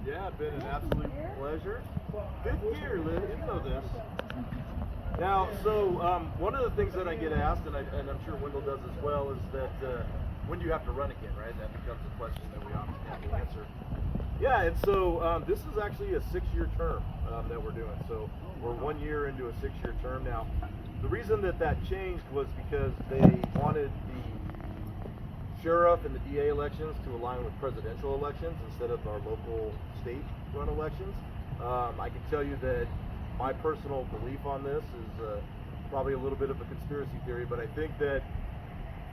Yeah, been an absolute pleasure. Fifth year, Liz, you know this. Now, so one of the things that I get asked, and I'm sure Wendell does as well, is that when do you have to run again, right? That becomes a question that we often have to answer. Yeah, and so this is actually a 6-year term that we're doing. So we're 1 year into a 6-year term now. The reason that changed was because they wanted the sheriff and the DA elections to align with presidential elections instead of our local state-run elections. I can tell you that my personal belief on this is probably a little bit of a conspiracy theory, but I think that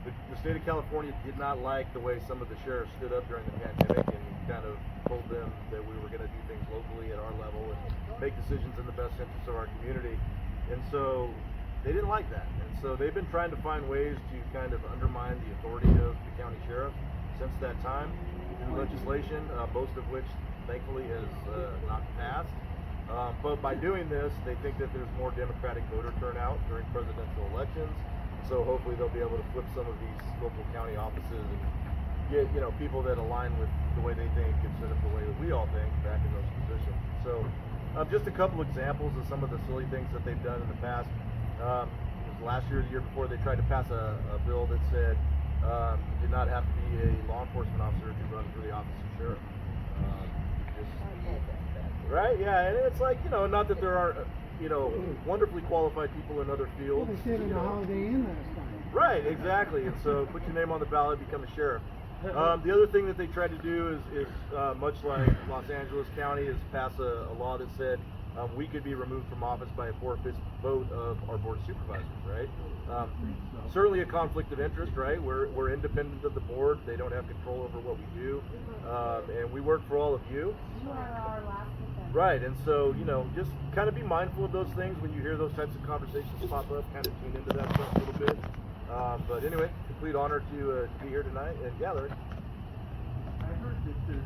the state of California did not like the way some of the sheriffs stood up during the pandemic and kind of told them that we were going to do things locally at our level and make decisions in the best interest of our community. And so they didn't like that. And so they've been trying to find ways to kind of undermine the authority of the county sheriff since that time through legislation, most of which thankfully has not passed. But by doing this, they think that there's more Democratic voter turnout during presidential elections. So hopefully they'll be able to flip some of these local county offices and get, people that align with the way they think instead of the way that we all think back in those positions. So just a couple examples of some of the silly things that they've done in the past. Last year, the year before, they tried to pass a bill that said you did not have to be a law enforcement officer to run for the office of sheriff. Right? Yeah, and it's like, not that there aren't, wonderfully qualified people in other fields. Well, they said in the Holiday Inn last time. Right, exactly. And so put your name on the ballot, become a sheriff. The other thing that they tried to do is much like Los Angeles County, is pass a law that said we could be removed from office by a 4/5 vote of our board of supervisors, right? Certainly a conflict of interest, right? We're independent of the board. They don't have control over what we do, and we work for all of you. You are our last defense. Right, and so, just kind of be mindful of those things when you hear those types of conversations pop up, kind of tune into that stuff a little bit. But anyway, complete honor to be here tonight, and yeah, Larry. I heard that they're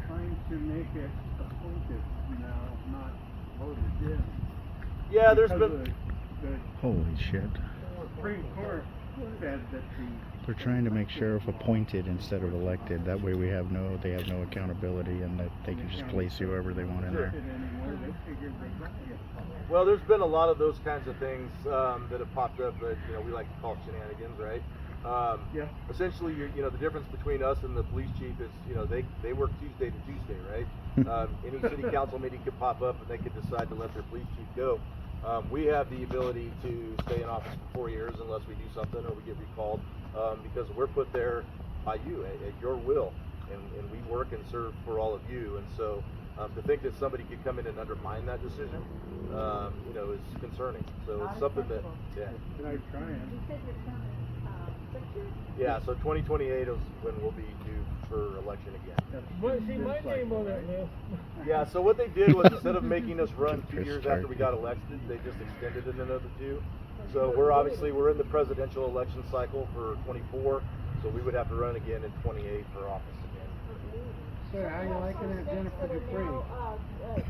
trying to make it appointed now, not voted in. Yeah, there's Because been... the Holy shit. Supreme Court said that They're trying to make sheriff appointed instead of elected. That way they have no accountability, and that they can just place whoever they want in there. anymore, they figured they got to get public. Well, there's been a lot of those kinds of things that have popped up that we like to call shenanigans, right? Yeah. Essentially, the difference between us and the police chief is, they work Tuesday to Tuesday, right? Any city council meeting could pop up and they could decide to let their police chief go. We have the ability to stay in office for 4 years unless we do something or we get recalled, because we're put there by you at your will, and we work and serve for all of you. And so to think that somebody could come in and undermine that decision, is concerning. So it's something that, yeah. Can I try it? You said your term is 6 years? Yeah, so 2028 is when we'll be due for election again. See my name on that list. Yeah, so what they did was instead of making us run 2 years after we got elected, they just extended it another 2. So we're in the presidential election cycle for 24, so we would have to run again in 28 for office again. So how you liking that, Jennifer Dupree?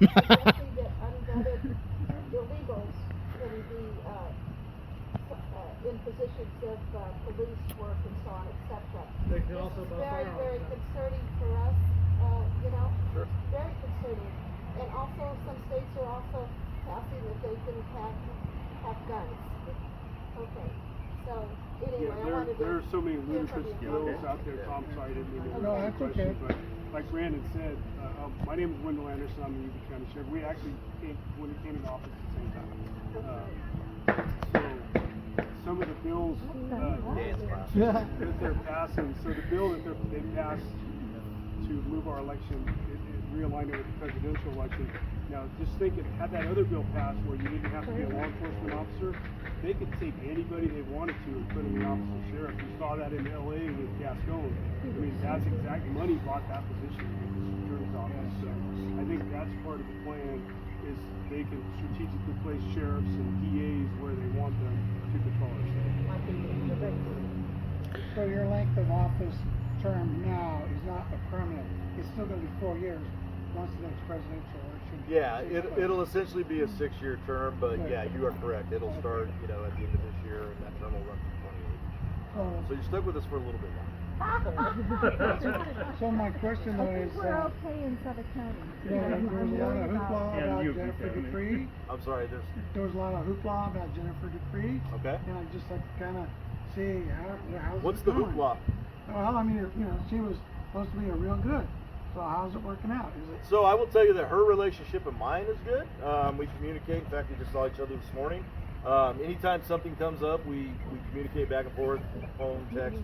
Especially the unvetted illegals can be in positions of police work and so on, etc. They can also buy Very, firearms. very concerning for us, Sure. very concerning. And also, some states are also passing that they can have guns. Okay, so anyway, I wanted to... There are so many hear from ludicrous you. bills out there, Tom, sorry, I didn't mean to No, interrupt that's the question, okay. but like Brandon said, my name is Wendell Anderson, I'm the Yuba County Sheriff. We actually came into office at the same time. So some of the bills that they're passing, so the bill that they passed to move our election, it realigned it with the presidential election. Now, just think, had that other bill passed where you didn't have to be a law enforcement officer, they could take anybody they wanted to and put in the office of sheriff. You saw that in LA with Gascon. I mean, that's exact money bought that position in the attorney's office. So I think that's part of the plan, is they can strategically place sheriffs and DAs where they want them to control our state. So your length of office term now is not a permanent, it's still gonna be 4 years once the next presidential election. Yeah, it'll essentially be a 6-year term, but yeah, you are correct. It'll start, at the end of this year, and that term will run for 28. So you're stuck with us for a little bit longer. So my question though I think is, we're okay in Sutter County. you know, there was a lot of hoopla And about you, Jennifer County. Dupree. I'm sorry, There was a lot of hoopla about Jennifer Dupree. okay. And I'd just like to kind of see how's What's it the going? hoopla? Well, I mean, you know, she was supposed to be a real good. So how's it working out? Is it? So I will tell you that her relationship and mine is good. We communicate. In fact, we just saw each other this morning. Anytime something comes up, we communicate back and forth, phone, text.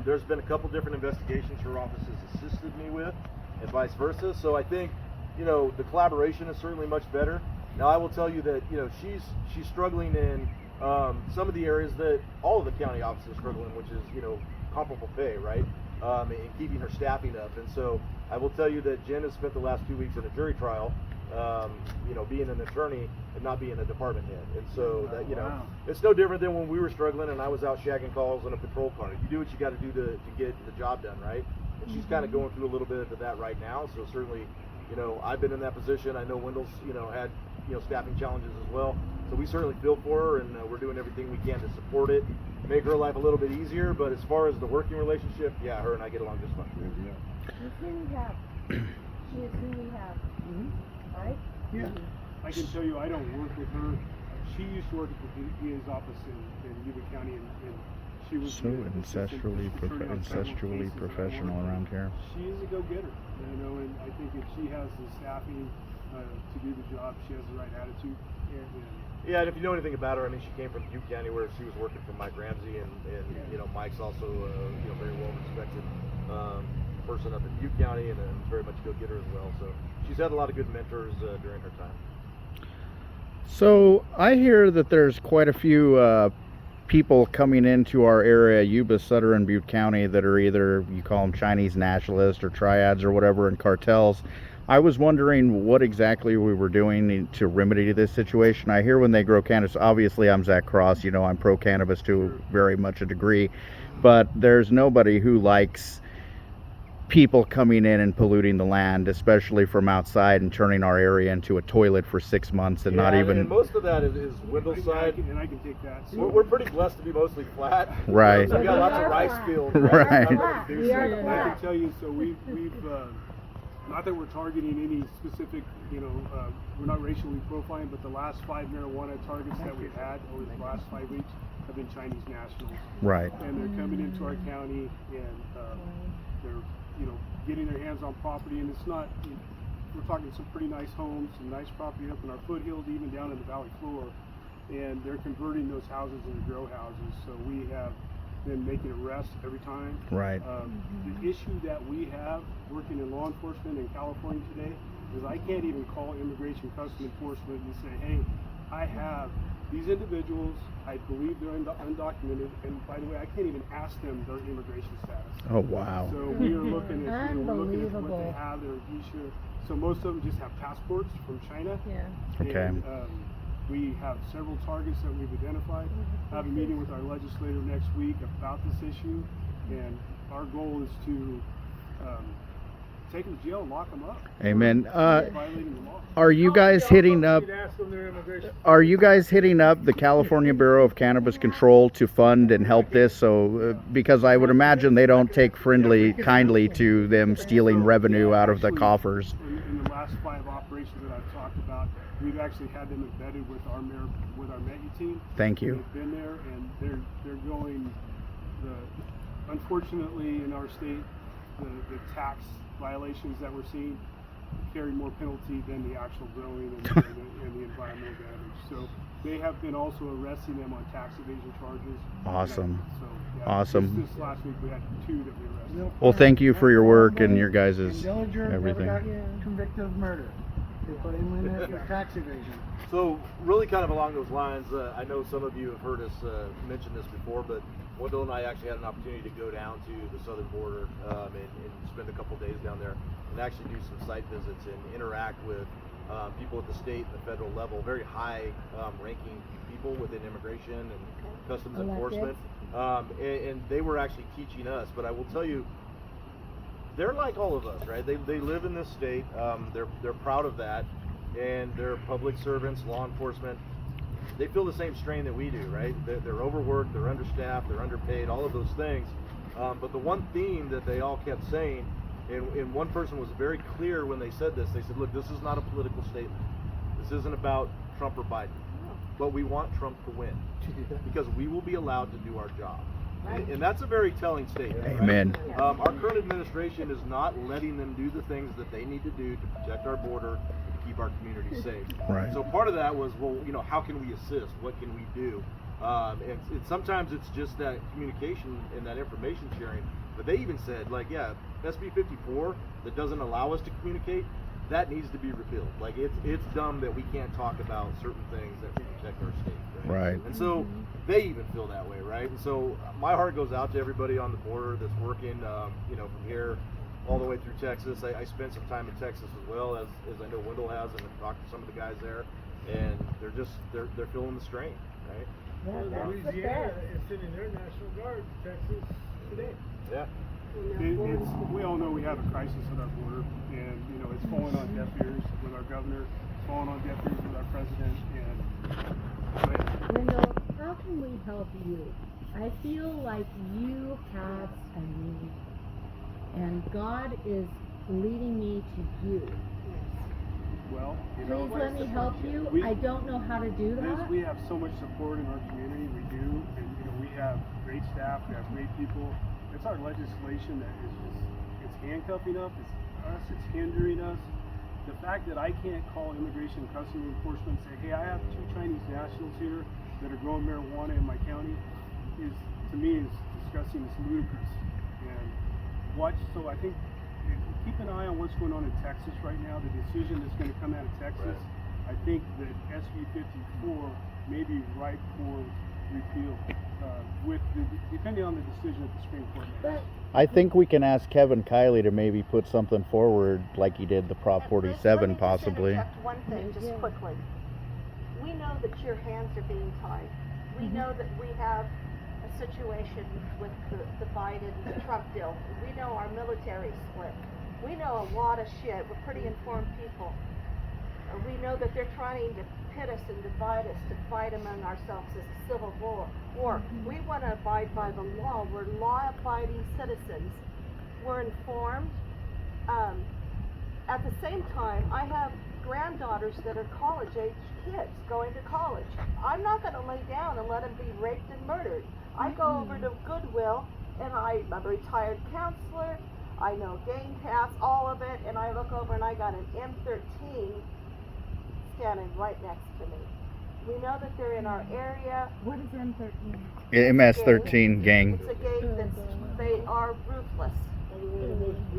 There's been a couple different investigations her office has assisted me with, and vice versa. So I think, you know, the collaboration is certainly much better. Now I will tell you that, you know, she's struggling in some of the areas that all of the county offices struggle in, which is, you know, comparable pay, right? And keeping her staffing up. And so I will tell you that Jen has spent the last 2 weeks in a jury trial, you know, being an attorney and not being a department head. And so that, you know, it's no different than when we were struggling and I was out shagging calls in a patrol car. You do what you got to do to get the job done, right? And she's kind of going through a little bit of that right now. So certainly, you know, I've been in that position. I know Wendell's, you know, had, you know, staffing challenges as well. So we certainly feel for her, and we're doing everything we can to support it, make her life a little bit easier. But as far as the working relationship, yeah, her and I get along just fine. She's who we have. She is who we have. Right? Yeah. I can tell you, I don't work with her. She used to work at the DA's office in Yuba County, and she was So the assistant ancestrally attorney on several cases that I professional worked around with. here. She is a go-getter, you know, and I think if she has the staffing to do the job, she has the right attitude. Yeah, and if you know anything about her, I mean, she came from Butte County where she was working for Mike Ramsey, and you know, Mike's also you know, very well respected person up in Butte County, and very much a go-getter as well. So she's had a lot of good mentors during her time. So I hear that there's quite a few people coming into our area, Yuba, Sutter, and Butte County, that are either, you call them Chinese nationalists or triads or whatever, and cartels. I was wondering what exactly we were doing to remedy this situation. I hear when they grow cannabis, obviously I'm Zach Cross, you know, I'm pro-cannabis to very much a degree, but there's nobody who likes people coming in and polluting the land, especially from outside, and turning our area into a toilet for 6 months and not even... And most of that is Wendell's side. And I can take that. So We're pretty blessed to be mostly flat. Right. So we got lots of rice fields. Right. We are the I flat. can tell you, so we've not that we're targeting any specific, you know, we're not racially profiling, but the last 5 marijuana targets that we've had over the last 5 weeks have been Chinese nationals. Right. And they're coming into our county, and they're, you know, getting their hands on property, and it's not, we're talking some pretty nice homes, some nice property up in our foothills, even down in the valley floor, and they're converting those houses into grow houses. So we have been making arrests every time. Right. The issue that we have working in law enforcement in California today is I can't even call Immigration Customs Enforcement and say, hey, I have these individuals, I believe they're undocumented, and by the way, I can't even ask them their immigration status. Oh, wow. So we are looking at, you know, we're looking at what they Unbelievable. have, their visa. So most of them just have passports from China. Yeah. Okay. And, we have several targets that we've identified. I have a meeting with our legislator next week about this issue, and our goal is to take them to jail and lock them up. Amen. For violating the law. Are you guys hitting up? Ask them their immigration. Are you guys hitting up the California Bureau of Cannabis Control to fund and help this? So, because I would imagine they don't take kindly to them stealing revenue out of the Actually, coffers. In the last 5 operations that I've talked about, we've actually had them embedded with our METI team. Thank you. They've been there, and they're going. Unfortunately, in our state, the tax violations that we're seeing carry more penalty than the actual growing and the environmental damage. So they have been also arresting them on tax evasion charges. Awesome. So, yeah, Awesome. This last week we had 2 that we arrested. Well, thank you for your work and your guys' And Dillinger everything. never got convicted of murder. They put him in there for tax evasion. So really kind of along those lines, I know some of you have heard us mention this before, but Wendell and I actually had an opportunity to go down to the southern border and spend a couple days down there and actually do some site visits and interact with people at the state and the federal level, very high ranking people within immigration and customs enforcement. And they were actually teaching us, but I will tell you, they're like all of us, right? They live in this state. They're proud of that, and they're public servants, law enforcement. They feel the same strain that we do, right? They're overworked, they're understaffed, they're underpaid, all of those things. But the one theme that they all kept saying, and one person was very clear when they said this, they said, look, this is not a political statement. This isn't about Trump or Biden. But we want Trump to win because we will be allowed to do our job. And that's a very telling statement. Right? Amen. Our current administration is not letting them do the things that they need to do to protect our border, to keep our communities safe. Right. So part of that was, well, how can we assist? What can we do? And sometimes it's just that communication and that information sharing. But they even said, like, yeah, SB 54 that doesn't allow us to communicate, that needs to be repealed. Like, it's dumb that we can't talk about certain things that protect our state. Right. And so they even feel that way, right? And so my heart goes out to everybody on the border that's working, from here all the way through Texas. I spent some time in Texas as well, as I know Wendell has, and I've talked to some of the guys there, and they're feeling the strain, right? Yeah, that's the Louisiana best. is sending their National Guard to Texas today. Yeah. We all know we have a crisis at our border, and it's falling on deaf ears with our governor, it's falling on deaf ears with our president, and Wendell, how can we help you? I feel like you have a need, and God is leading me to you. well, Please let me help you. we- I don't know how to do Liz, that. we have so much support in our community, we do, and we have great staff, we have great people. It's our legislation that is it's handcuffing us, it's hindering us. The fact that I can't call Immigration and Customs Enforcement and say, hey, I have 2 Chinese nationals here that are growing marijuana in my county is, to me, is disgusting, it's ludicrous. And so I think, keep an eye on what's going on in Texas right now, the decision that's going to come out of Texas. I think that SB 54 may be ripe for repeal, depending on the decision that the Supreme Court makes. But I think we can ask Kevin Kiley to maybe put something forward like he did the Prop 47 possibly. Let me just interject one thing, just Yeah. quickly. We know that your hands are being tied. We know that we have a situation with the Biden, the Trump deal. We know our military split. We know a lot of shit. We're pretty informed people. We know that they're trying to pit us and divide us to fight among ourselves as a civil war. We want to abide by the law. We're law-abiding citizens. We're informed. At the same time, I have granddaughters that are college-age kids going to college. I'm not going to lay down and let them be raped and murdered. I go over to Goodwill, and I'm a retired counselor. I know Game Pass, all of it, and I look over and I got an M13 standing right next to me. We know that they're in our area. what is M13? MS-13 gang. It's a gang they are ruthless.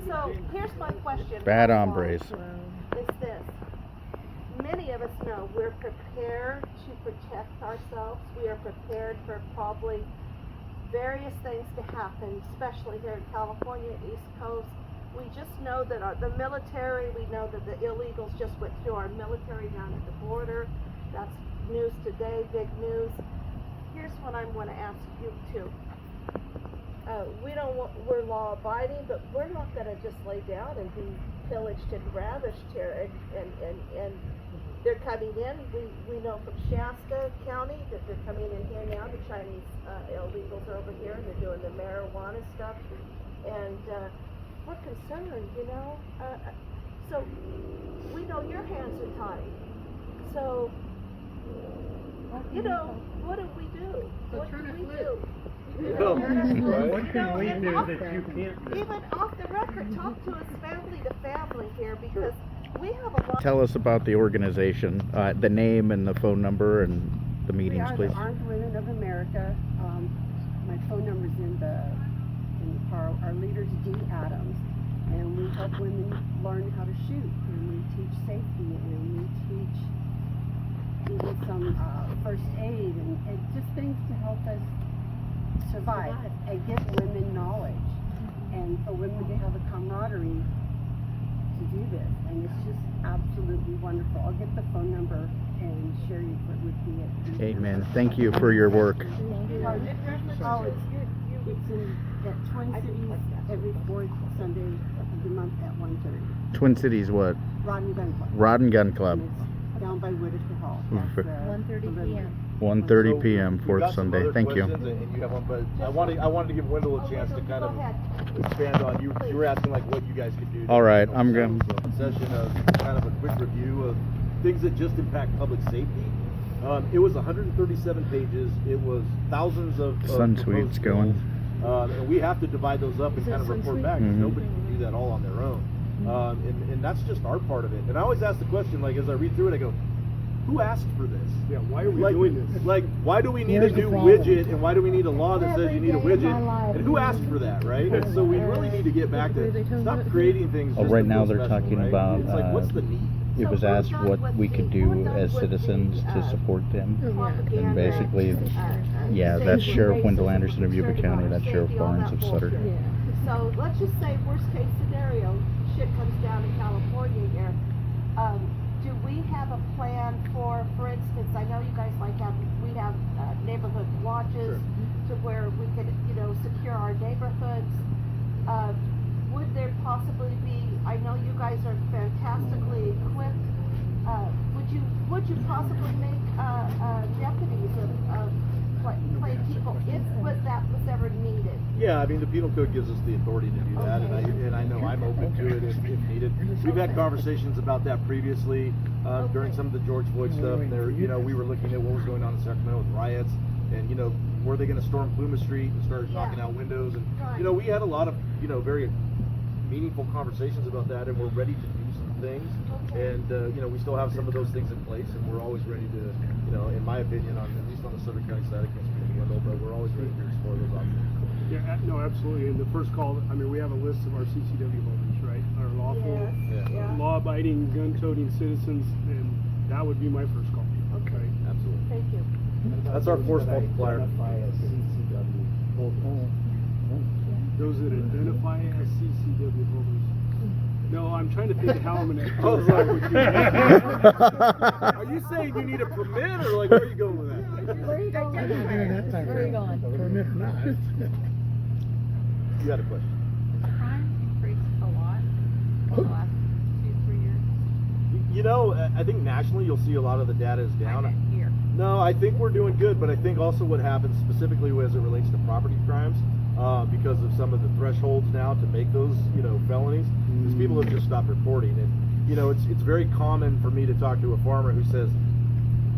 So here's my question. Bad hombres. Is this. Many of us know we're prepared to protect ourselves. We are prepared for probably various things to happen, especially here in California, East Coast. We just know that the military, we know that the illegals just went through our military down at the border. That's news today, big news. Here's what I'm going to ask you too. We're law abiding, but we're not going to just lay down and be pillaged and ravished here. And they're coming in. We know from Shasta County that they're coming in here now. The Chinese illegals are over here and they're doing the marijuana stuff. And we're concerned, so we know your hands are tied. So, what do we do? What do we do? What can we do off that you can't do? Even off the record, talk to us family to family here, because we have a lot. Tell us about the organization, the name and the phone number and the We meetings, are please. the Armed Women of America. My phone number's in the car. Our leader's Dee Adams, and we help women learn how to shoot, and we teach safety, and we teach even some first aid, and just things to help us survive and give women knowledge, and for women to have a camaraderie to do this, and it's just absolutely wonderful. I'll get the phone number and share you with you. Amen. Thank you for your work. Oh, it's in at Twin Cities every 4th Sunday of the month at 1:30. Twin Cities what? Rod and Gun Club. Rod and Gun Club. And it's down by Whitaker Hall. That's, 1:30 the p.m. 1:30 So p.m. we've fourth got some Sunday. other Thank you. questions, and you have one, but I wanted to give Wendell a chance to kind of expand on. You were asking like what you guys could do. All right, I'm going. Session of kind of a quick review of things that just impact public safety. It was 137 pages. It was thousands of Sunsweet's proposed going. bills. And we have to divide those up and kind of report back. Mhm. Nobody can do that all on their own. And that's just our part of it. And I always ask the question, like as I read through it, I go, who asked for this? Yeah, why are we doing this? Like, why do we need Where's a the new problem? widget, and why do we need a law that says you need a Every day of widget? my life. And who asked for that, right? And so we really need to get back to stop creating things. Oh, just right to now feel they're special, talking right? about, It's like, what's the need? It was asked what we could do as citizens to support them. And basically, yeah, that's Sheriff Wendell Anderson of Yuba County. That's Sheriff Barnes of Sutter. So let's just say worst case scenario, shit comes down in California here. Do we have a plan for instance, I know you guys we have neighborhood watches to where we could, secure our neighborhoods. Would there possibly be, I know you guys are fantastically equipped, would you possibly make deputies of plain people if that was ever needed? Yeah, I mean, the penal code gives us the authority to do that, and I know I'm open to it if needed. We've had conversations about that previously during some of the George Floyd stuff. There, we were looking at what was going on in Sacramento with riots, and were they going to storm Pluma Street and start knocking out windows? And we had a lot of very meaningful conversations about that, and we're ready to do some things. And we still have some of those things in place, and we're always ready to, in my opinion, at least on the Sutter County side, I can't speak to Wendell, but we're always ready to explore those options. Yeah, no, absolutely. And the first call, I mean, we have a list of our CCW holders, right? Our lawful, law-abiding, gun-toting citizens, and that would be my first call. Okay. Absolutely. Thank you. That's our force multiplier. Those that identify as CCW holders. No, I'm trying to think of how I'm going to. I was like, are you saying you need a permit, or like where are you going with that? Where are you going? Where are you going? Permit or not. You had a question. Crime increased a lot in the last 2-3 years. I think nationally you'll see a lot of the data is down. Here. No, I think we're doing good, but I think also what happens specifically as it relates to property crimes, because of some of the thresholds now to make those, felonies, is people have just stopped reporting. And, it's very common for me to talk to a farmer who says,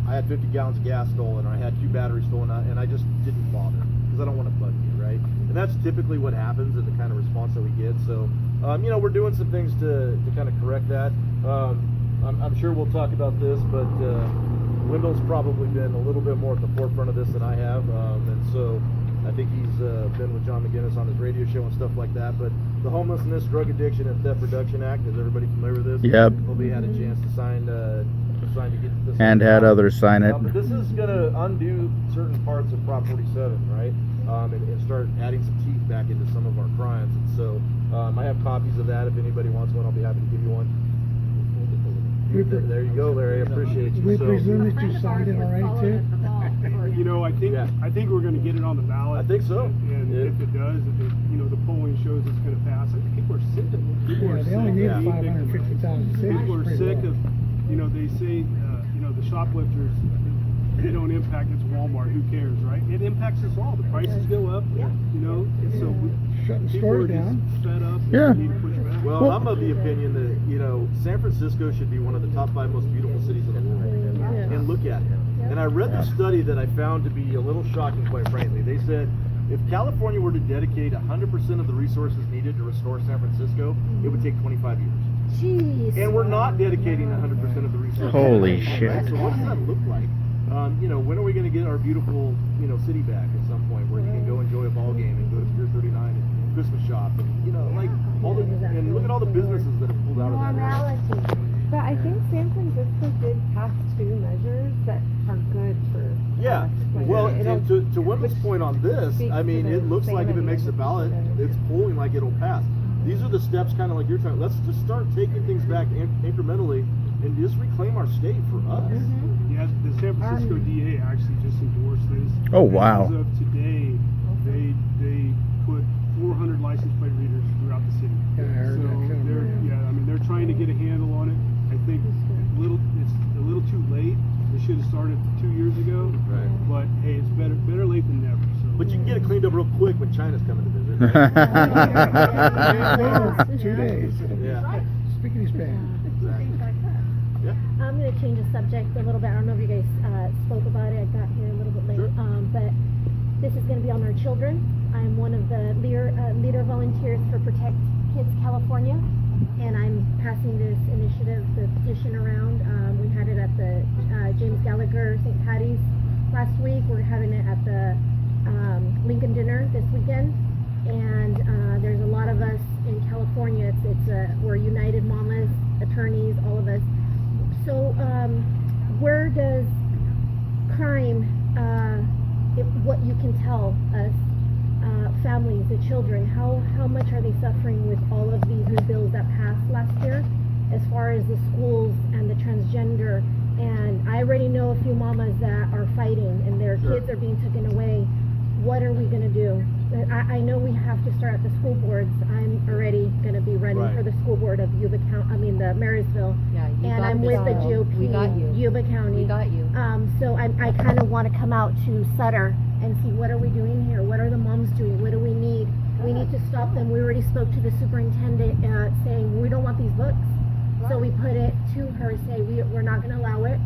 I had 50 gallons of gas stolen, or I had 2 batteries stolen, and I just didn't bother because I don't want to bug you, right? And that's typically what happens and the kind of response that we get. So, we're doing some things to kind of correct that. I'm sure we'll talk about this, but Wendell's probably been a little bit more at the forefront of this than I have, and so I think he's been with John McGinnis on his radio show and stuff like that. But the Homelessness, Drug Addiction, and Theft Reduction Act, is everybody familiar with this? Yep. Hopefully had a chance to sign to get this. And had others sign it. But this is going to undo certain parts of Prop 47, right? And start adding some teeth back into some of our crimes. And so I have copies of that. If anybody wants one, I'll be happy to give you one. There you go, Larry. I appreciate you. We So, presume that you signed it already too? I think we're going to get it on the ballot. I think so. And Yeah. if it does, the polling shows it's going to pass. I think people are sick of it. People are They only need sick of being 550,000 victimized. People are Pretty sick low. of, they say, the shoplifters, they don't impact, it's Walmart, who cares, right? It impacts us all. The prices go up, so Shutting people are stores down. just fed up. Yeah. And need to push back. Well, I'm of the opinion that, San Francisco should be one of the top 5 most beautiful cities in the world. And look at it. And I read the study that I found to be a little shocking, quite frankly. They said if California were to dedicate 100% of the resources needed to restore San Francisco, it would take 25 years. Jeez. And we're not dedicating 100% of the resources. Holy Right? shit. So what does that look like? When are we going to get our beautiful, city back at some point where you can go enjoy a ball game and go to Pier 39 and Christmas shop and, and look at all the businesses that have pulled out of that area. Normality. But I think San Francisco did pass 2 measures that are good for Yeah. us. Like, Well, it'll- and to Wendell's point on this, speaks I mean, to the it looks like if it makes the sanity ballot, of the it's polling like it'll pass. These are the steps kind of like you're trying. Let's just start taking things back incrementally and just reclaim our state for us. Yeah, the San Francisco DA actually just endorsed this. Oh, And wow. As of today, they put 400 license plate readers throughout the city. Yeah, I heard that too. They're trying to get a handle on it. I think it's a little too late. They should have started 2 years ago. Right. But hey, it's better late than never. So. But you can get it cleaned up real quick when China's coming to visit. Well, 2 days. Yeah. Speaking of Spanish. Yeah. I'm going to change the subject a little bit. I don't know if you guys spoke about it. I got here a little bit late. Sure. But this is going to be on our children. I'm one of the leader volunteers for Protect Kids California, and I'm passing this initiative, the petition around. We had it at the James Gallagher St. Patty's last week. We're having it at the Lincoln Dinner this weekend, and there's a lot of us in California. We're United Mamas, attorneys, all of us. So where does crime, what you can tell us, families, the children, how much are they suffering with all of these new bills that passed last year as far as the schools and the transgender? And I already know a few mamas that are fighting and their kids are being taken away. What are we going to do? I know we have to start at the school boards. I'm already going to be running for the school board of Yuba County, the Marysville. Yeah, you and got I'm this, with the girl. GOP, We got you. Yuba County. We got you. So I kind of want to come out to Sutter and see what are we doing here? What are the moms doing? What do we need? We need to stop them. We already spoke to the superintendent saying we don't want these books. So we put it to her, say we're not going to allow it.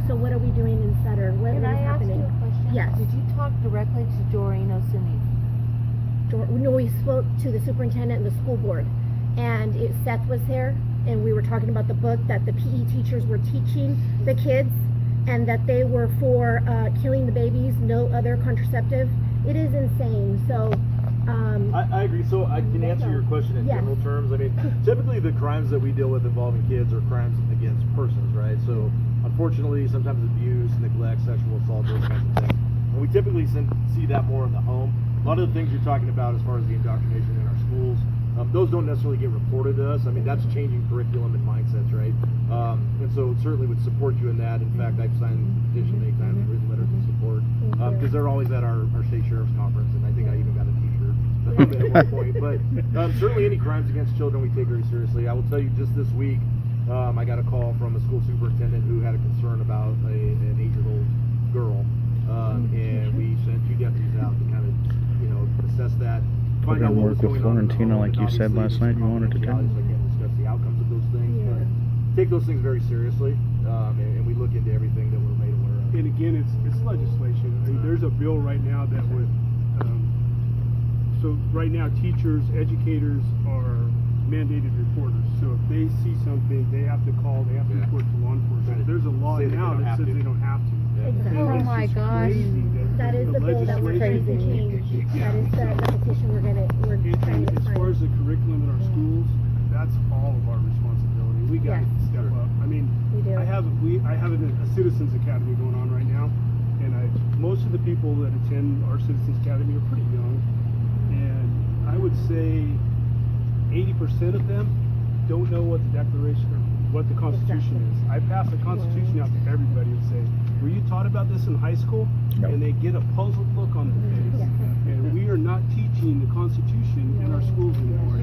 So what are we doing in Sutter? What is happening? Ask you a question? Yes. Did you talk directly to Doreen Osuni? No, we spoke to the superintendent and the school board, and Seth was here, and we were talking about the book that the PE teachers were teaching the kids, and that they were for killing the babies, no other contraceptive. It is insane. So I agree. So I can answer your question in general terms. I mean, typically the crimes that we deal with involving kids are crimes against persons, right? So unfortunately, sometimes abuse, neglect, sexual assault, those kinds of things. And we typically see that more in the home. A lot of the things you're talking about as far as the indoctrination in our schools, those don't necessarily get reported to us. I mean, that's changing curriculum and mindsets, right? And so certainly would support you in that. In fact, I've signed a petition many times, written letters of support, because they're always at our state sheriff's conference, and I think I even got a t-shirt at one point. But certainly any crimes against children we take very seriously. I will tell you just this week, I got a call from a school superintendent who had a concern about an 8-year-old girl, and we sent 2 deputies out to kind of, assess that. We're going to work with Florentina like you said last night you wanted to do. So I can't discuss the outcomes of those things, but take those things very seriously, and we look into everything that we're made aware of. And again, it's legislation. I mean, there's a bill right now that would. So right now, teachers, educators are mandated reporters. So if they see something, they have to call. They have to report to law enforcement. There's a law now that says they don't have to. Exactly. Oh my gosh. That is the bill that we're trying to change. That is the petition we're trying to As far as sign. the curriculum in our schools, that's all of our responsibility. We got to step up. I mean, We do. I have a citizens academy going on right now, and most of the people that attend our citizens academy are pretty young, and I would say 80% of them don't know what the Declaration or what the Constitution is. I pass the Constitution out to everybody and say, were you taught about this in high school? Nope. And they get a puzzled look on their face. And we are not teaching the Constitution in our schools anymore.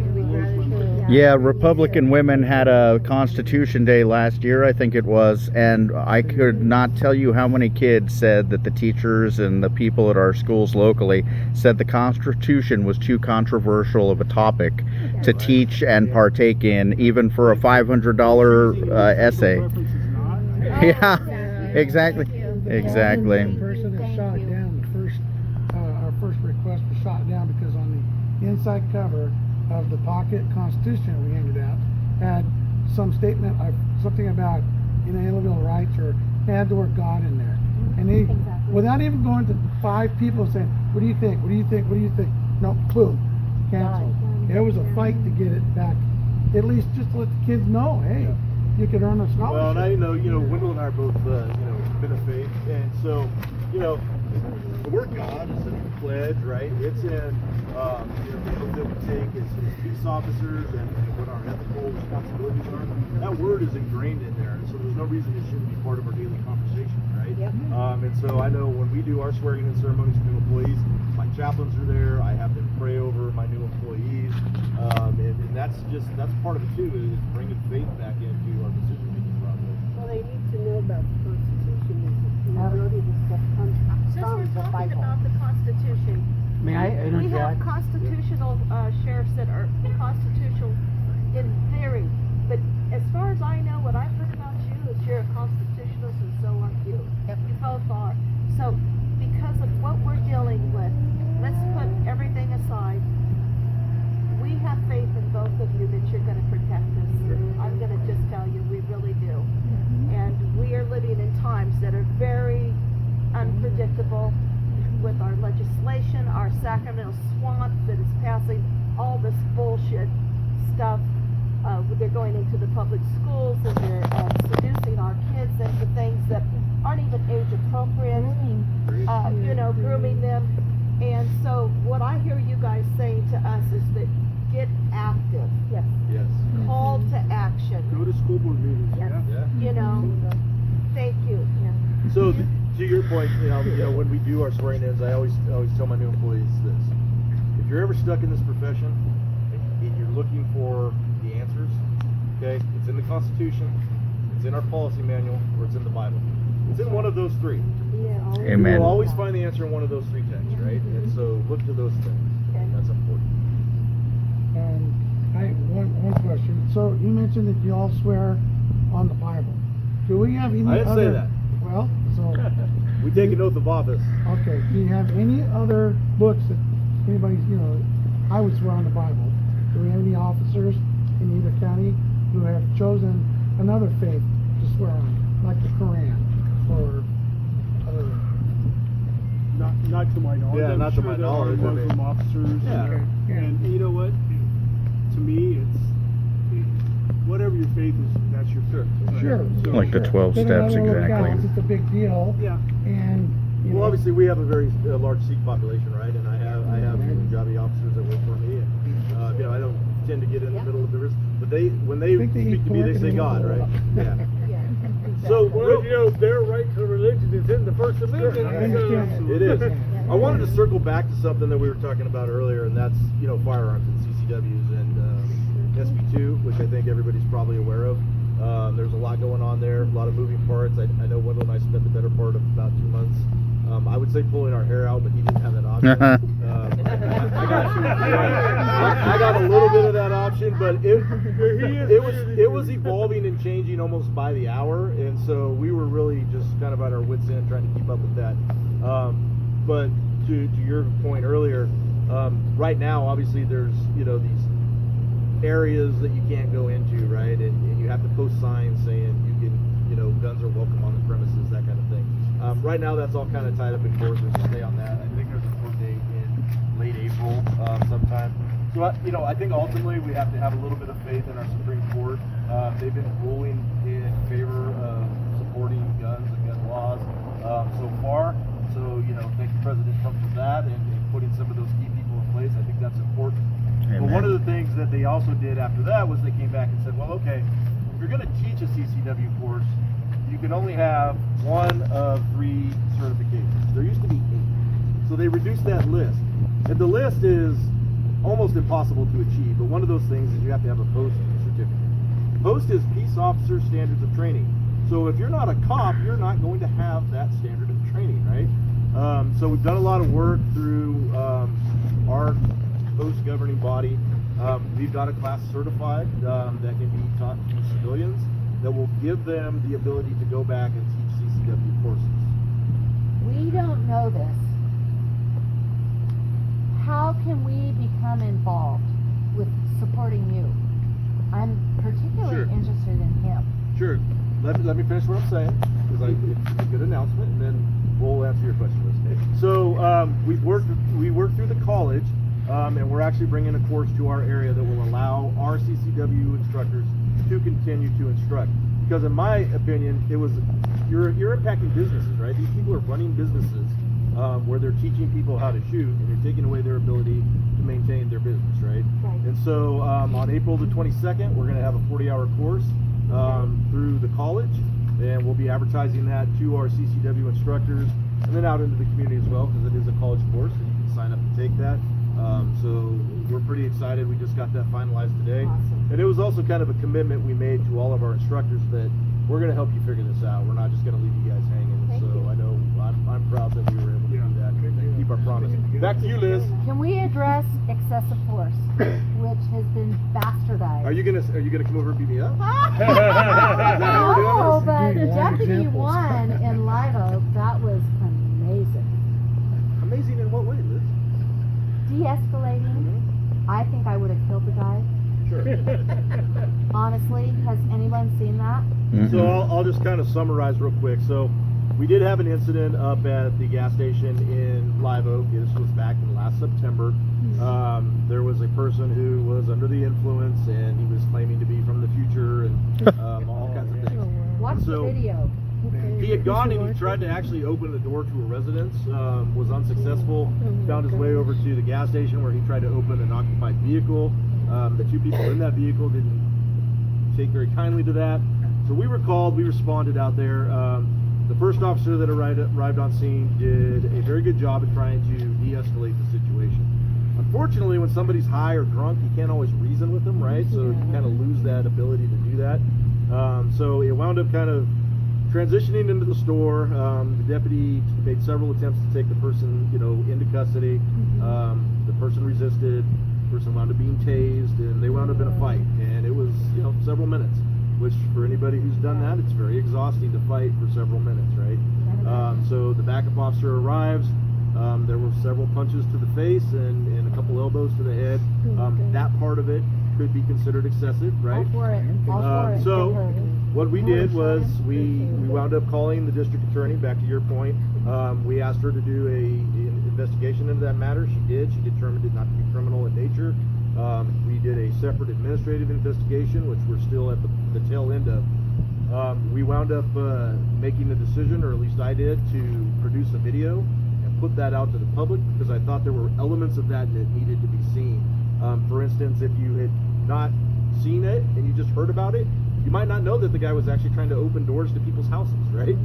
Yeah, Republican women had a Constitution Day last year, I think it was, and I could not tell you how many kids said that the teachers and the people at our schools locally said the Constitution was too controversial of a topic to teach and partake in, even for a $500 essay. Yeah, exactly. Exactly. The person that shot it down, our first request was shot down because on the inside cover of the pocket Constitution we handed out had some statement of something about inalienable rights, or had the word God in there. And he, without even going to 5 people saying, what do you think? What do you think? What do you think? No, boom, canceled. It was a fight to get it back. At least just to let the kids know, hey, you can earn a scholarship. Well, and I know, Wendell and I are both, been of faith, and so, the word God is in the pledge, right? It's in, the oath that we take as peace officers and what our ethical responsibilities are. That word is ingrained in there, and so there's no reason it shouldn't be part of our daily conversation, right? Yep. And so I know when we do our swearing-in ceremonies for new employees, my chaplains are there. I have them pray over my new employees, and that's part of it too, is bringing faith back into our we have constitutional sheriffs that are constitutional in theory, but as far as I know, what I've heard about you is you're a constitutionalist, and so are you. Yep. You both are. So, because of what we're dealing with, let's put everything aside. We have faith in both of you that you're going to protect us. I'm going to just tell you, we really do. And we are living in times that are very unpredictable with our legislation, our Sacramento swamp that is passing all this bullshit stuff. They're going into the public schools and they're seducing our kids into things that aren't even age appropriate. Grooming them. And so what I hear you guys saying to us is that get active. Yes. Yes. Call to action. Go to school board meetings. Yes. Yeah. Thank you. So to your point, when we do our swearing-ins, I always tell my new employees this: if you're ever stuck in this profession and you're looking for the answers, okay, it's in the Constitution, it's in our policy manual, or it's in the Bible. It's in one of those three. Amen. You'll always find the answer in one of those three texts, right? And so look to those things. And that's important. One question. So you mentioned that you all swear on the Bible. Do we have any I didn't other? say that. Well, so We take an oath of office. okay. Do you have any other books that anybody, I would swear on the Bible. Do we have any officers in either county who have chosen another faith to swear on, like the Quran or other? Not to my knowledge. Yeah, I'm not to sure my there are knowledge, I mean. Muslim officers. Yeah. Okay, yeah. And you know what? To me, whatever your faith is, that's your faith. Sure. So, Like the 12 Then steps, another one exactly. counts, it's a big deal. Yeah. And Well, obviously we have a very large Sikh population, right? And I have Punjabi officers that work for me, and I don't tend to get in the middle of the risk, but when they I think they speak eat to me, pork they and say they God, don't right? know. Yeah. So Well, their right to religion is in the First Amendment. I understand. it is. I wanted to circle back to something that we were talking about earlier, and that's firearms and CCWs and SB2, which I think everybody's probably aware of. There's a lot going on there, a lot of moving parts. I know Wendell and I spent the better part of about 2 months. I would say pulling our hair out, but he didn't have that option. I got a little bit of that option, but it was evolving and changing almost by the hour, and so we were really just kind of at our wits' end trying to keep up with that. But to your point earlier, right now, obviously, there's these areas that you can't go into, right? And you have to post signs saying guns are welcome on the premises, that kind of thing. Right now, that's all kind of tied up in court. There's a stay on that. I think there's a court date in late April sometime. So, I think ultimately we have to have a little bit of faith in our Supreme Court. They've been ruling in favor of supporting guns and gun laws so far. So, thank you, President Trump, for that and putting some of those key people in place. I think that's important. Amen. But one of the things that they also did after that was they came back and said, well, okay, if you're going to teach a CCW course, you can only have one of 3 certifications. There used to be 8. So they reduced that list. And the list is almost impossible to achieve, but one of those things is you have to have a POST certificate. POST is Peace Officer Standards of Training. So if you're not a cop, you're not going to have that standard of training, right? So we've done a lot of work through our POST governing body. We've got a class certified that can be taught to civilians that will give them the ability to go back and teach CCW courses. We don't know this. How can we become involved with supporting you? I'm particularly Sure. interested in him. Sure. Let me finish what I'm saying, because it's a good announcement, and then we'll answer your question, Liz. So we worked through the college, and we're actually bringing a course to our area that will allow our CCW instructors to continue to instruct. Because in my opinion, you're impacting businesses, right? These people are running businesses where they're teaching people how to shoot, and you're taking away their ability to maintain their business, right? And so on April the 22nd, we're going to have a 40-hour course through the college, and we'll be advertising that to our CCW instructors and then out into the community as well, because it is a college course, and you can sign up and take that. So we're pretty excited. We just got that finalized today. Awesome. And it was also kind of a commitment we made to all of our instructors that we're going to help you figure this out. We're not just going to leave you guys hanging. Thank so you. I know I'm proud that we were able to do that and keep I promise. Back to you, Liz. Can we address excessive force, which has been bastardized? Are you gonna come over and beat me up? No, but Dude, a lot of Deputy examples. 1 in Live Oak, that was amazing. Amazing in what way, Liz? De-escalating. I think I would have killed the guy. Sure. Honestly, has anyone seen that? So I'll just kind of summarize real quick. So we did have an incident up at the gas station in Live Oak. This was back in last September. There was a person who was under the influence, and he was claiming to be from the future and all kinds of things. Watch So, the video. He had gone and he tried to actually open the door to a residence, was unsuccessful, found his way over to the gas station where he tried to open an occupied vehicle. The two people in that vehicle didn't take very kindly to that. So we were called, we responded out there. The first officer that arrived on scene did a very good job at trying to de-escalate the situation. Unfortunately, when somebody's high or drunk, you can't always reason with them, right? So you kind of lose that ability to do that. So it wound up kind of transitioning into the store. The deputy made several attempts to take the person, into custody. The person resisted. The person wound up being tased, and they wound up in a fight. And it was, several minutes. Which, for anybody who's done that, it's very exhausting to fight for several minutes, right? So the backup officer arrives. There were several punches to the face and a couple elbows to the head. That part of it could be considered excessive, right? All for it. All for it. So what we did was we wound up calling the district attorney. Back to your point, we asked her to do an investigation into that matter. She did. She determined it not to be criminal in nature. We did a separate administrative investigation, which we're still at the tail end of. We wound up making the decision, or at least I did, to produce a video and put that out to the public because I thought there were elements of that needed to be seen. For instance, if you had not seen it and you just heard about it, you might not know that the guy was actually trying to open doors to people's houses, right?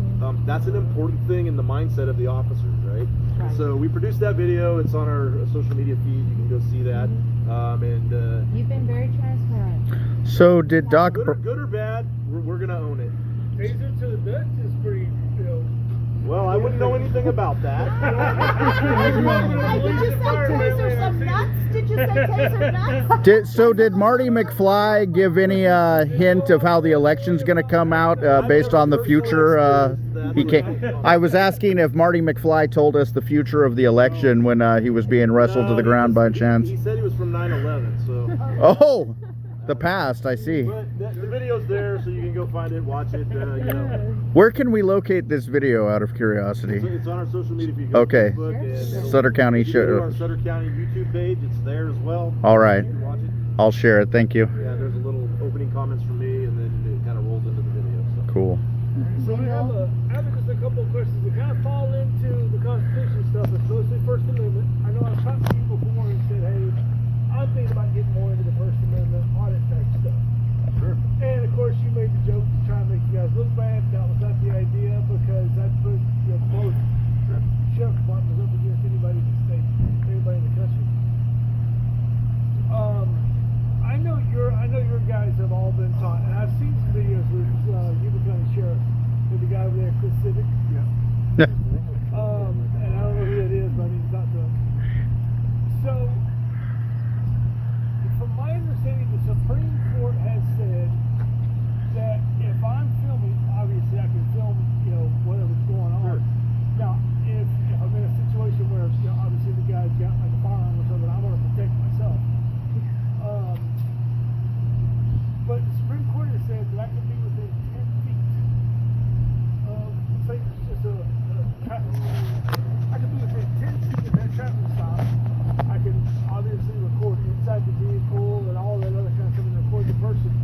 That's an important thing in the mindset of the officers, right? So we produced that video. It's on our social media feed. You can go see that. You've been very transparent. So did Doc... Good or bad, we're going to own it. Taser to the nuts is pretty, Well, I wouldn't know anything about that. Did you say taser some nuts? Did you say taser nuts? Did Marty McFly give any hint of how the election's going to come out based on the future? I was asking if Marty McFly told us the future of the election when he was being wrestled to the ground by chance. He said he was from 9/11, so. Oh, the past, I see. But the video's there, so you can go find it, watch it. Where can we locate this video, out of curiosity? It's on our social media feed. Okay. Facebook and Sutter County if you go to show. our Sutter County YouTube page. It's there as well. All right. You can watch it. I'll share it. Thank you. Yeah, there's a little opening comments from me, and then it kind of rolls into the video. So. Cool. So I have just a couple of questions that kind of fall into the Constitution stuff. It's mostly First Amendment. I know I've talked to you before and said, hey, I'm thinking about getting more into the First Amendment audit type stuff. Sure. And of course, you made the joke to try and make you guys look bad. That was not the idea because that put both sheriff departments up against anybody in the state, anybody in the country. I know your guys have all been taught, and I've seen some videos with Yuba County Sheriff, with the guy over there, Chris Civic. Yeah. And I don't know who that is, but I need to talk to him. So, from my understanding, the Supreme Court has said that if I'm filming, obviously I can film, whatever's going on. Sure. Now, if I'm in a situation where, obviously the guy's got like a firearm or something, I want to protect myself. But the Supreme Court has said that I can be within 10 feet of, say it's just a traffic stop. I can be within 10 feet of that traffic stop. I can obviously record inside the vehicle and all that other kind of stuff and record the person.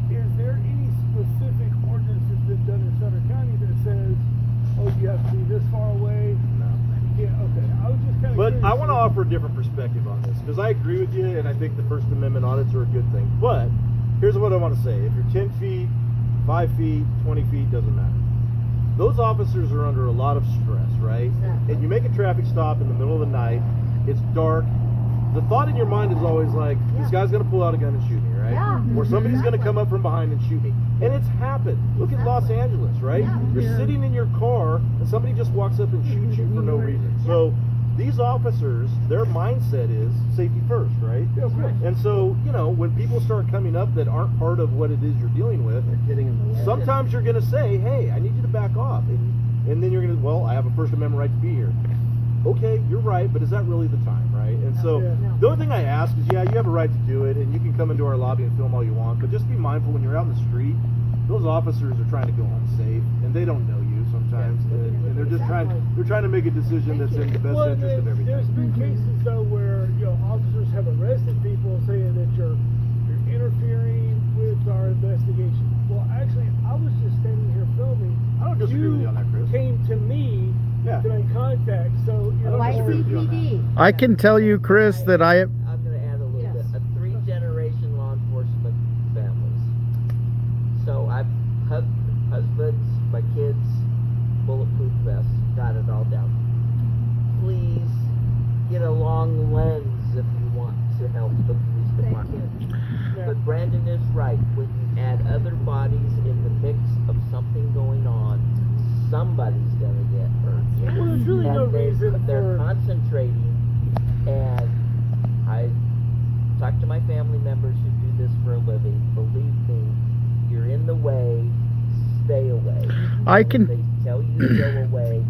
Is there any specific ordinance that's been done in Sutter County that says, oh, you have to be this far away? No. You can't, okay. I was just kind of But curious. I want to offer a different perspective on this because I agree with you, and I think the First Amendment audits are a good thing. But here's what I want to say: if you're 10 feet, 5 feet, 20 feet, doesn't matter. Those officers are under a lot of stress, right? Exactly. And you make a traffic stop in the middle of the night. It's dark. The thought in your mind is always like, this guy's going to pull out a gun and shoot me, right? Yeah, Or somebody's going to exactly. come up from behind and shoot me. And it's happened. Look at Los Angeles, right? Yeah. You're sitting in your car and somebody just walks up and shoots you for no reason. So these officers, their mindset is safety first, right? Yeah, of course. And so, you know, when people start coming up that aren't part of what it is you're dealing with, sometimes you're going to say, hey, I need you to back off. And then you're going to, well, I have a First Amendment right to be here. Okay, you're right, but is that really the time, right? And so the only thing I ask is, yeah, you have a right to do it, and you can come into our lobby and film all you want, but just be mindful when you're out in the street, those officers are trying to go home safe, and they don't know you sometimes, and they're just trying to make a decision that's in the best interest of everything. There's been cases though where, you know, officers have arrested people saying that you're interfering with our investigation. Well, actually, I was just standing here filming. I don't disagree with you on that, Chris. Came to me to make contact, so you know. YCPD. I can tell you, Chris, that I'm going to add a little bit. A 3-generation law enforcement families. So I've husbands, my kids, bulletproof vests, got it all down. Please get a long lens if you want to help the police department. But Brandon is right. When you add other bodies in the mix of something going on, somebody's going to get hurt. Well, there's really no reason They're for. concentrating, and I talk to my family members who do this for a living. Believe me, you're in the way. Stay away. I can- If they tell you to go away.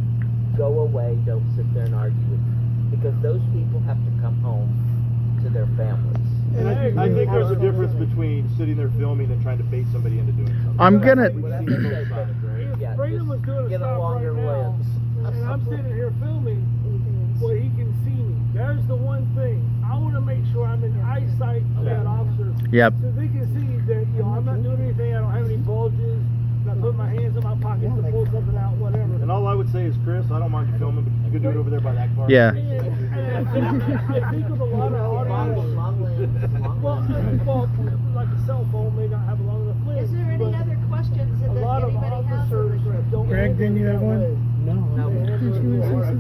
Go away. Don't sit there and argue with me, because those people have to come home to their families. And I think there's a difference between sitting there filming and trying to bait somebody into doing something. I'm gonna. We've seen both sides, right? Yeah, Brandon was doing a get a stop longer right now, lens. and I'm sitting here filming where he can see me. There's the one thing. I want to make sure I'm in the eyesight of that officer. Yep. So they can see that, you know, I'm not doing anything. I don't have any bulges. I'm not putting my hands in my pockets to pull something out, whatever. And all I would say is, Chris, I don't mind you filming, but you can do it over there by that car. Yeah. And I think of a lot of audience. Long lens. Well, like a cell phone may not have a long enough lens. Is there any but other questions a that lot of anybody has? officers don't. Greg, didn't you have one? I think,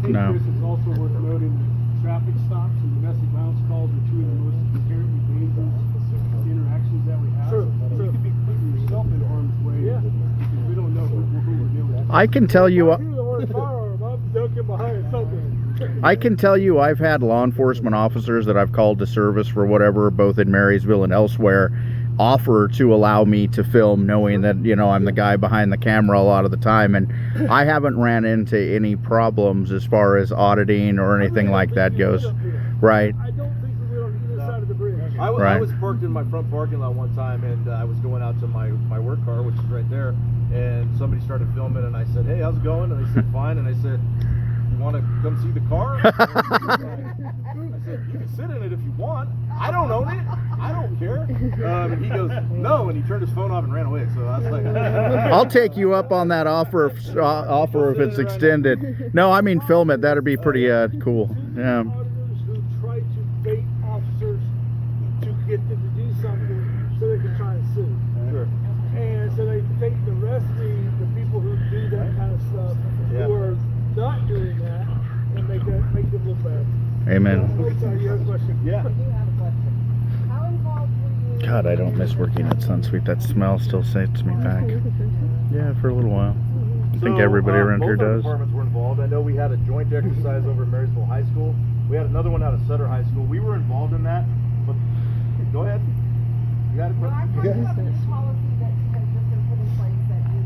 No. Chris, it's also worth noting that traffic stops and domestic violence calls are two of the most inherently dangerous interactions that we have. True, And true. you could be putting yourself in harm's way because we don't know who we're dealing with. I can tell you. I hear the word firearm, I'm ducking behind something. I can tell you I've had law enforcement officers that I've called to service for whatever, both in Marysville and elsewhere, offer to allow me to film, knowing that, you know, I'm the guy behind the camera a lot of the time, and I haven't ran into any problems as far as auditing or anything like that goes. Right. I don't think we're on either side of the bridge. I Right. was parked in my front parking lot one time, and I was going out to my work car, which is right there, and somebody started filming, and I said, hey, how's it going? And they said, fine. And I said, you want to come see the car? I said, you can sit in it if you want. I don't own it. I don't care. And he goes, no, and he turned his phone off and ran away. So I was like, I'll take you up on that offer if it's extended. No, I mean film it. That'd be pretty cool. Yeah. Auditors who try to bait officers to get them to do something so they can try and sue. sure. And so they take the rest of the people who do that kind of stuff, Yeah. who are not doing that, and make them look bad. Amen. Oh, sorry, you have a question? Yeah. How involved were you? God, I don't miss working at Sunsweet. That smell still sets me back. Yeah, for a little while. I think everybody around here both our does. departments were involved. I know we had a joint exercise over at Marysville High School. We had another one out of Sutter High School. We were involved in that. But go ahead. You got it? Well, I'm talking about the new policy that has just been put in place that you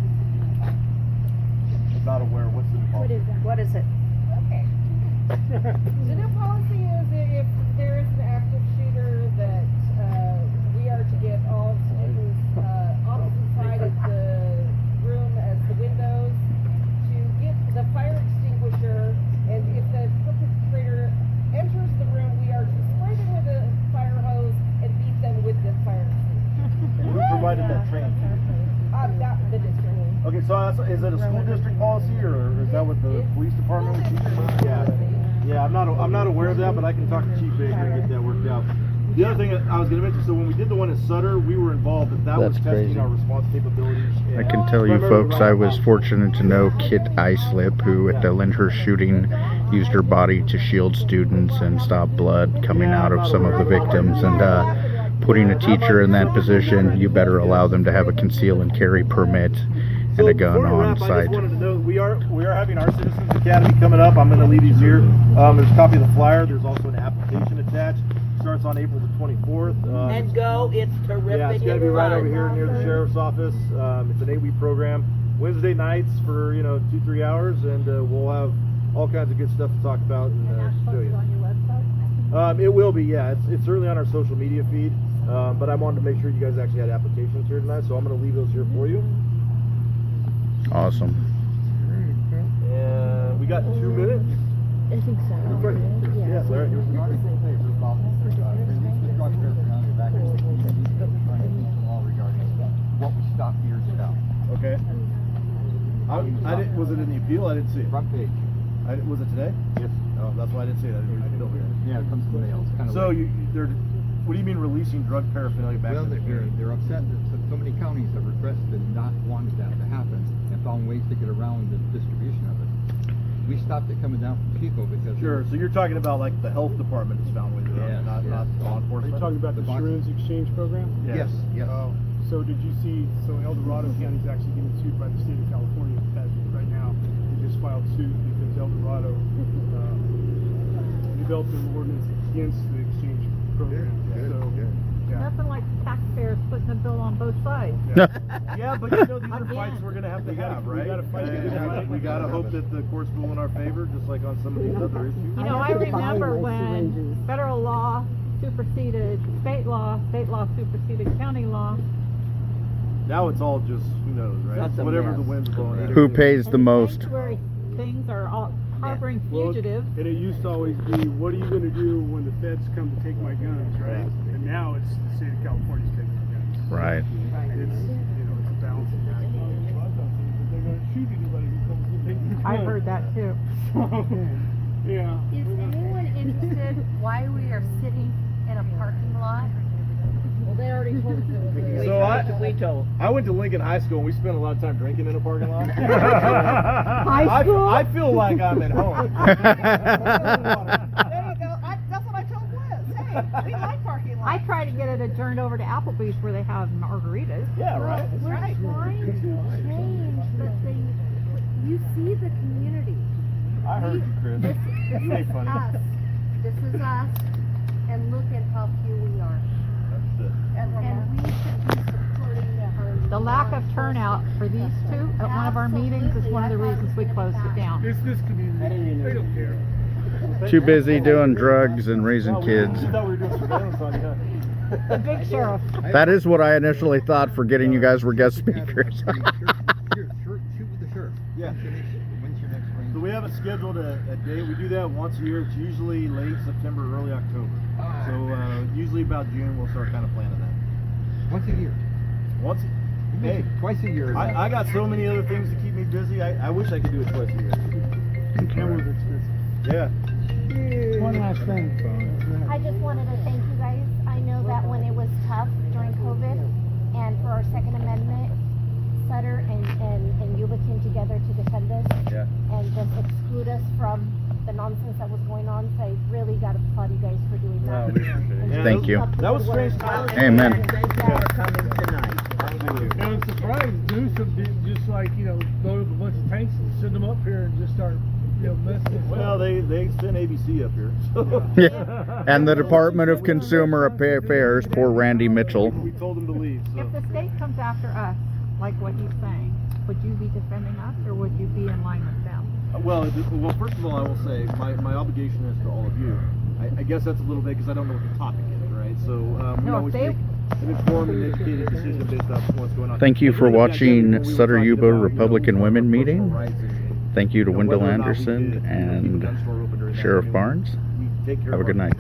I'm not aware. What's the What is that? What is it? Okay. The new policy is if there is an active shooter that we are to get all students opposite side of the room as the windows to get the fire extinguisher, and if the perpetrator enters the room, we are to spray them with a fire hose and beat them with the fire extinguisher. Who provided that training? Not the district. Okay, so is it a school district policy, or is that what the police department would teach? Yeah, I'm not aware of that, but I can talk to Chief Baker and get that worked out. The other thing that I was going to mention, so when we did the one at Sutter, we were involved, but that was That's testing crazy. our response capabilities. I and can tell you primarily folks, I around was fortunate to know Kit Islip, who at the Lyndhurst shooting used her body to shield students and stop blood coming out of some of the victims. And putting a teacher in that position, you better allow them to have a conceal and carry permit and a gun before we on wrap, I site. just wanted to know, we we are having our Citizens Academy coming up. I'm going to leave these here. There's a copy of the flyer. There's also an application attached. Starts on April the 24th. And go, it's terrific. Yeah, it's going to be right over here near the sheriff's office. It's an 8-week program. Wednesday nights for 2-3 hours, and we'll have all kinds of good stuff to talk about and show you. On your website? It will be, yeah. It's certainly on our social media feed, but I wanted to make sure you guys actually had applications here tonight, so I'm going to leave those here for you. Awesome. And we got 2 minutes. I think so. Yeah, Larry. What we stopped years ago. Okay. I didn't. Was it in the appeal? I didn't see it. Front page. Was it today? Yes. Oh, that's why I didn't see it. I didn't read the bill here. Yeah, it comes in the mail. It's kind of So weird. they're. What do you mean releasing drug paraphernalia back Well, to the community? they're upset that so many counties have requested not wanting that to happen and found ways to get around the distribution of it. We stopped it coming down from Chico because Sure. So you're talking about like the health department has found ways around it, not law Are enforcement. you talking about the The box- syringe exchange program? Yes, yes. So did you see, El Dorado County is actually getting sued by the state of California as right now. They just filed suit because El Dorado developed an ordinance against the exchange program. Good, So, good. yeah. Nothing like taxpayers putting a bill on both sides. Yeah, but these are fights we're gonna have to have, right? We gotta fight to get it right. We gotta hope that the courts rule in our favor, just like on some of these other issues. You know, I remember when federal law superseded state law superseded county law. Now it's all just who knows, right? That's a Whatever mess. the wind's blowing at. Who pays the most? Sanctuary things are all harboring Well, fugitives. and it used to always be, what are you going to do when the feds come to take my guns, right? And now it's the state of California's taking my guns. Right. It's, it's a balancing act. They're going to shoot anybody who comes to take your guns. I've heard that too. Yeah. Is anyone interested why we are sitting in a parking lot? Well, they already told us it was So We told. I went to Lincoln High School and we spent a lot of time drinking in a parking lot. High school? I feel like I'm at home. There you go. That's what I told Liz. Hey, we like parking I lots. try to get it adjourned over to Applebee's where they have margaritas. Yeah, right. That's We're right. trying to change the thing. You see the community. I heard you, Chris. This You ain't is funny. us. This is us. And look at how few we are. And we should be supporting our. The lack of turnout for these two at one of our meetings is one of the reasons we closed it down. It's this community. They don't care. Too busy doing drugs and raising kids. I thought we were doing surveillance on you. The big sheriff. That is what I initially thought for getting you guys were guest speakers. Shoot with the sheriff. Yeah. When's your next range? So we have it scheduled a day. We do that once a year. It's usually late September, early October. So usually about June we'll start kind of planning that. Once a year. Once. Hey, Twice a year. I got so many other things to keep me busy. I wish I could do it twice a year. Cameras expensive. Yeah. One last thing. I just wanted to thank you guys. I know that when it was tough during COVID and for our Second Amendment, Sutter and Yuba came together to defend us Yeah. and just exclude us from the nonsense that was going on. So I really got to applaud you guys for doing that. we appreciate it. And Thank just you. up That was the strange word. times. Amen. Thank you for coming tonight. Thank you. And I'm surprised Newsom didn't just load up a bunch of tanks and send them up here and just start, messing. Well, they sent ABC up here. So. Yeah. And the Department of Consumer Affairs, poor Randy Mitchell. We told them to leave. So. If the state comes after us, like what he's saying, would you be defending us or would you be in line with them? Well, first of all, I will say my obligation is to all of you. I guess that's a little bit because I don't know what the topic is, right? So we No, always they- make an informed and educated decision based off what's going on. Thank you for Really, back then, watching when we were Sutter talking Yuba about, Republican Women personal Meeting. rights and, Thank you to whether Wendell or not we Anderson did, keep a and gun store open during that Sheriff meeting, Barnes. we take care Have a of good our night.